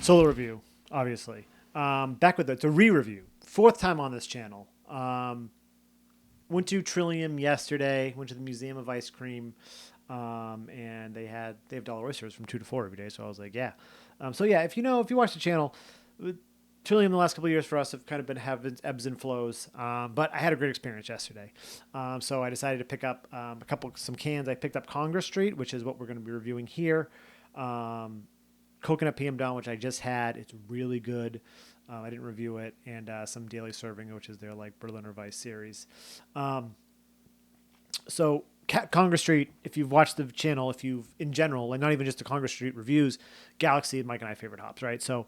Solo review, obviously. Back with it's a re-review. Fourth time on this channel. Went to Trillium yesterday. Went to the Museum of Ice Cream, and they have dollar oysters from 2 to 4 every day. So I was like, yeah. So yeah, if you watch the channel, Trillium the last couple of years for us have kind of been having ebbs and flows. But I had a great experience yesterday. So I decided to pick up some cans. I picked up Congress Street, which is what we're going to be reviewing here. Coconut PM Dawn, which I just had. It's really good. I didn't review it. And some Daily Serving, which is their like Berliner Weiss series. So Congress Street, if you've watched the channel, in general, and not even just the Congress Street reviews, Galaxy and Mike and I favorite hops, right? So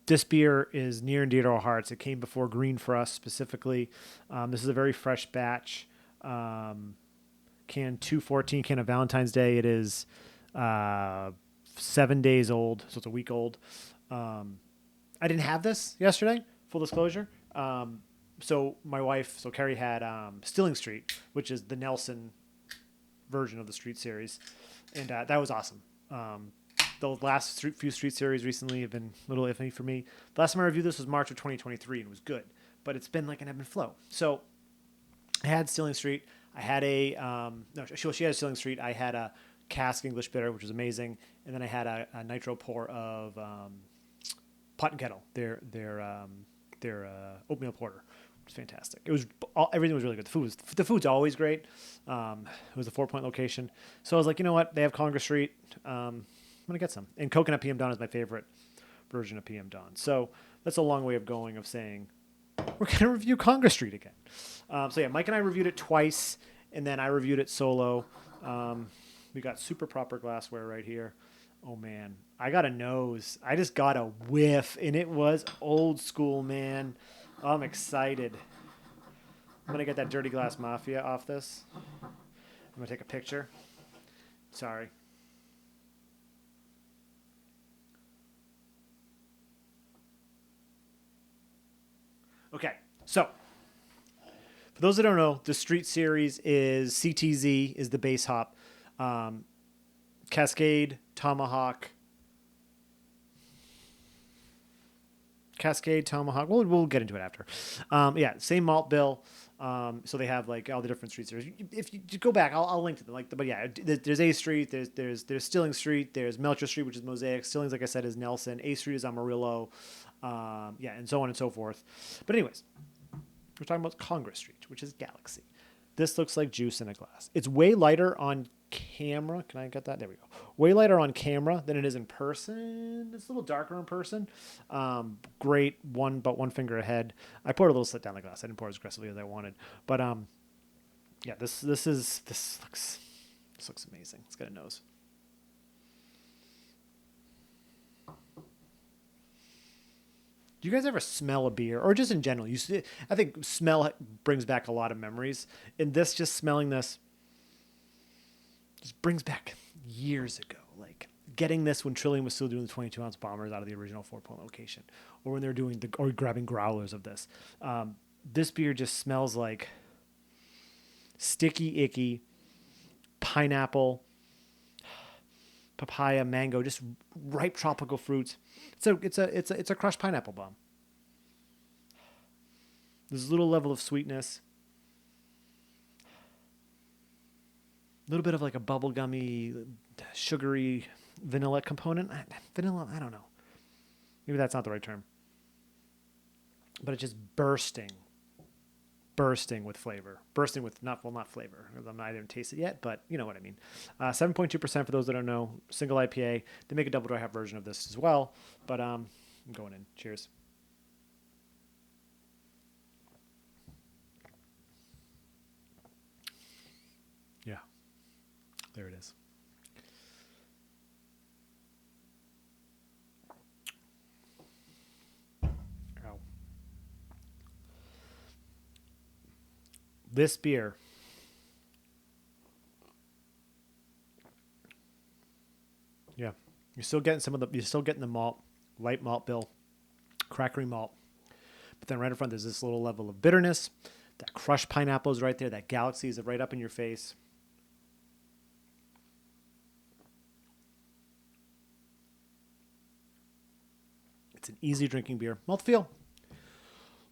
this beer is near and dear to our hearts. It came before Green for us specifically. This is a very fresh batch. Can 214, can of Valentine's Day. It is 7 days old, so it's a week old. I didn't have this yesterday, full disclosure. So my wife, Carrie had Stilling Street, which is the Nelson version of the Street series, and that was awesome. The last few Street series recently have been a little iffy for me. The last time I reviewed this was March of 2023, and it was good, but it's been like an ebb and flow. So I had Stilling Street. I had she had Stilling Street. I had a cask English bitter, which was amazing, and then I had a nitro pour of Pot and Kettle, their oatmeal porter. It was fantastic. Everything was really good. The food's always great. It was a 4-point location, so I was like, you know what? They have Congress Street. I'm gonna get some. And Coconut PM Dawn is my favorite version of PM Dawn. So that's a long way of going of saying we're gonna review Congress Street again. So yeah, Mike and I reviewed it twice, and then I reviewed it solo. We got super proper glassware right here. Oh man, I got a nose. I just got a whiff, and it was old school, man. I'm excited. I'm gonna get that Dirty Glass Mafia off this. I'm gonna take a picture. Sorry. Okay, so for those that don't know, the Street series is CTZ is the base hop. Cascade, Tomahawk. We'll get into it after. Yeah, same malt bill. So they have like all the different Street series. If you go back, I'll link to them. But yeah, there's A Street, there's Stilling Street, there's Melcher Street, which is Mosaic. Stilling's, like I said, is Nelson. A Street is Amarillo. Yeah, and so on and so forth. But anyways, we're talking about Congress Street, which is Galaxy. This looks like juice in a glass. It's way lighter on camera. Can I get that? There we go. Way lighter on camera than it is in person. It's a little darker in person. Great, about one finger ahead. I poured a little slit down the glass. I didn't pour as aggressively as I wanted. But yeah, this looks amazing. It's got a nose. Do you guys ever smell a beer, or just in general? I think smell brings back a lot of memories. And this, just smelling this, just brings back years ago. Like getting this when Trillium was still doing the 22-ounce bombers out of the original 4-point location, or when they're doing or grabbing growlers of this. This beer just smells like sticky, icky pineapple, papaya, mango, just ripe tropical fruits. It's a crushed pineapple bomb. There's a little level of sweetness, a little bit of like a bubblegummy, sugary vanilla component. Vanilla, I don't know. Maybe that's not the right term. But it's just bursting with flavor. Bursting with not flavor. I didn't taste it yet, but you know what I mean. 7.2% for those that don't know. Single IPA. They make a double dry hop version of this as well. But I'm going in. Cheers. Yeah. There it is. Ow. This beer, yeah, you're still getting the malt, light malt bill, crackery malt, but then right in front there's this little level of bitterness. That crushed pineapple is right there. That Galaxy is right up in your face. It's an easy drinking beer. Mouthfeel,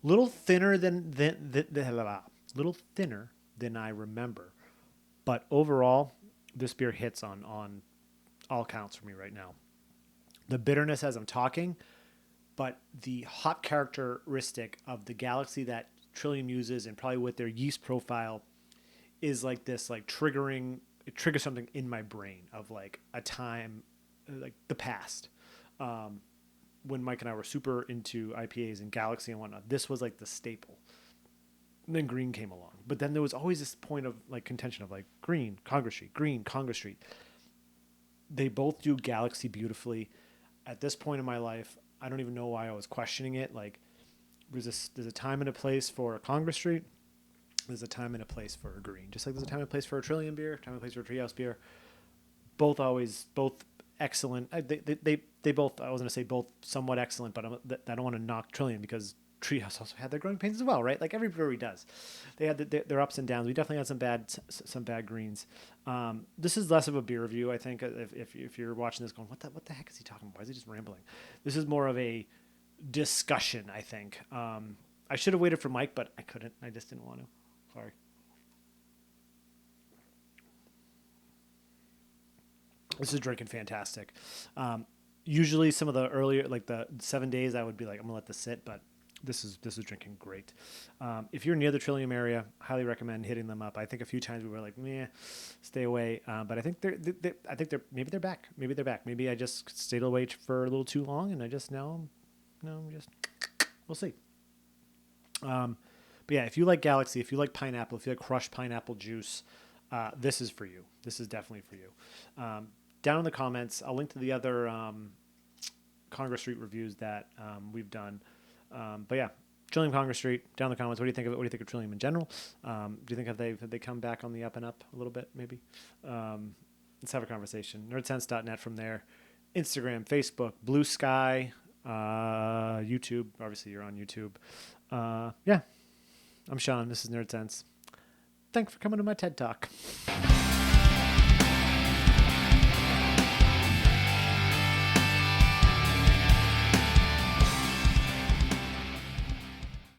little thinner little thinner than I remember, but overall, this beer hits on all counts for me right now. The bitterness as I'm talking, but the hop characteristic of the Galaxy that Trillium uses, and probably with their yeast profile, is like this, like it triggers something in my brain of like a time, like the past. When Mike and I were super into IPAs and Galaxy and whatnot, this was like the staple. And then green came along. But then there was always this point of like contention of like green, Congress Street. They both do Galaxy beautifully. At this point in my life, I don't even know why I was questioning it. Like, there's a time and a place for a Congress Street. There's a time and a place for a green. Just like there's a time and a place for a Trillium beer, time and a place for a Treehouse beer. Both excellent. They both, I was going to say both somewhat excellent, but I don't want to knock Trillium because Treehouse also had their growing pains as well, right? Like every brewery does. They had their ups and downs. We definitely had some bad greens. This is less of a beer review, I think. If you're watching this going, what the heck is he talking about? Why is he just rambling? This is more of a discussion, I think. I should have waited for Mike, but I couldn't. I just didn't want to. Sorry. This is drinking fantastic. Usually some of the earlier, like the 7 days, I would be like, I'm gonna let this sit, but this is drinking great. If you're near the Trillium area, highly recommend hitting them up. I think a few times we were like, meh, stay away. But I think maybe they're back. Maybe I just stayed away for a little too long, and I just we'll see. But yeah, if you like Galaxy, if you like pineapple, if you like crushed pineapple juice, this is for you. This is definitely for you. Down in the comments, I'll link to the other Congress Street reviews that we've done. But yeah, Trillium Congress Street, down in the comments. What do you think of it? What do you think of Trillium in general? Do you think have they come back on the up and up a little bit, maybe? Let's have a conversation. Nerdsense.net from there. Instagram, Facebook, Blue Sky, YouTube. Obviously, you're on YouTube. Yeah, I'm Sean. This is Nerdsense. Thanks for coming to my TED Talk.